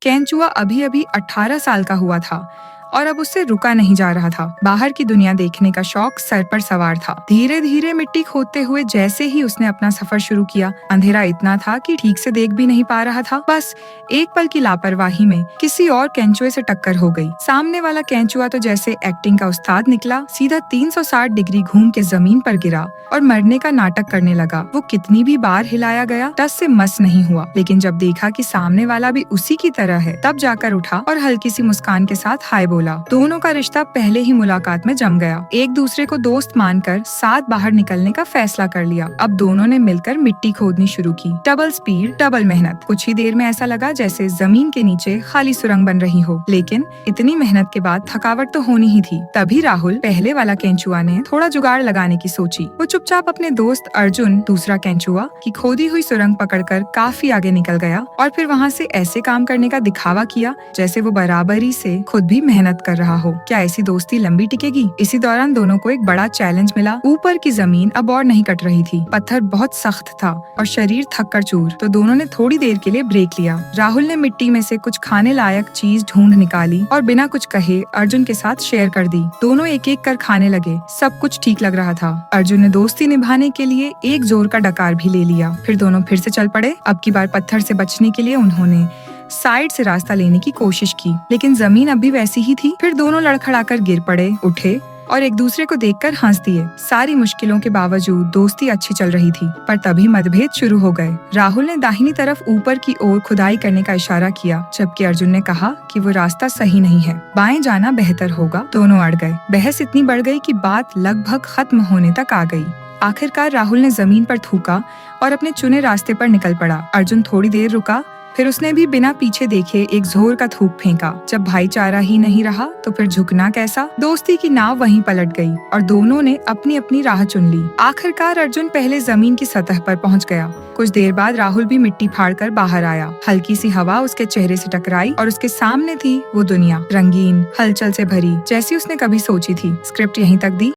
केंचुआ अभी अभी 18 साल का हुआ था और अब उससे रुका नहीं जा रहा था। बाहर की दुनिया देखने का शौक सर पर सवार था। धीरे धीरे मिट्टी खोदते हुए जैसे ही उसने अपना सफर शुरू किया, अंधेरा इतना था कि ठीक से देख भी नहीं पा रहा था। बस एक पल की लापरवाही में किसी और केंचुए से टक्कर हो गई। सामने वाला केंचुआ तो जैसे एक्टिंग का उस्ताद निकला, सीधा 360 डिग्री घूम के जमीन पर गिरा और मरने का नाटक करने लगा। वो कितनी भी बार हिलाया गया, टस से मस नहीं हुआ। लेकिन जब देखा कि सामने वाला भी उसी की तरह है, तब जाकर उठा और हल्की सी मुस्कान के साथ हाय बोला। दोनों का रिश्ता पहले ही मुलाकात में जम गया। एक दूसरे को दोस्त मानकर साथ बाहर निकलने का फैसला कर लिया। अब दोनों ने मिलकर मिट्टी खोदनी शुरू की। डबल स्पीड, डबल मेहनत। कुछ ही देर में ऐसा लगा जैसे जमीन के नीचे खाली सुरंग बन रही हो। लेकिन इतनी मेहनत के बाद थकावट तो होनी ही थी। तभी राहुल, पहले वाला केंचुआ, ने थोड़ा जुगाड़ लगाने की सोची। वो चुपचाप अपने दोस्त अर्जुन, दूसरा केंचुआ, की खोदी हुई सुरंग पकड़कर काफी आगे निकल गया और फिर वहाँ से ऐसे काम करने का दिखावा किया जैसे वो बराबरी से खुद भी मेहनत कर रहा हो। क्या ऐसी दोस्ती लंबी टिकेगी? इसी दौरान दोनों को एक बड़ा चैलेंज मिला। ऊपर की जमीन अब और नहीं कट रही थी। पत्थर बहुत सख्त था और शरीर थक कर चूर। तो दोनों ने थोड़ी देर के लिए ब्रेक लिया। राहुल ने मिट्टी में से कुछ खाने लायक चीज ढूंढ निकाली और बिना कुछ कहे अर्जुन के साथ शेयर कर दी। दोनों एक एक कर खाने लगे। सब कुछ ठीक लग रहा था। अर्जुन ने दोस्ती निभाने के लिए एक जोर का डकार भी ले लिया। फिर दोनों फिर से चल पड़े। अब की बार पत्थर से बचने के लिए उन्होंने साइड से रास्ता लेने की कोशिश की, लेकिन जमीन अभी वैसी ही थी। फिर दोनों लड़खड़ाकर गिर पड़े, उठे और एक दूसरे को देखकर हंस दिए। सारी मुश्किलों के बावजूद दोस्ती अच्छी चल रही थी, पर तभी मतभेद शुरू हो गए। राहुल ने दाहिनी तरफ ऊपर की ओर खुदाई करने का इशारा किया, जबकि अर्जुन ने कहा कि वो रास्ता सही नहीं है, बाएं जाना बेहतर होगा। दोनों अड़ गए। बहस इतनी बढ़ गई कि बात लगभग खत्म होने तक आ गई। आखिरकार राहुल ने जमीन पर थूका और अपने चुने रास्ते पर निकल पड़ा। अर्जुन थोड़ी देर रुका, फिर उसने भी बिना पीछे देखे एक जोर का थूक फेंका। जब भाईचारा ही नहीं रहा तो फिर झुकना कैसा? दोस्ती की नाव वहीं पलट गई और दोनों ने अपनी अपनी राह चुन ली। आखिरकार अर्जुन पहले जमीन की सतह पर पहुंच गया। कुछ देर बाद राहुल भी मिट्टी फाड़कर बाहर आया। हल्की सी हवा उसके चेहरे से टकराई और उसके सामने थी वो दुनिया, रंगीन, हलचल से भरी, जैसी उसने कभी सोची थी। स्क्रिप्ट यहीं तक दी।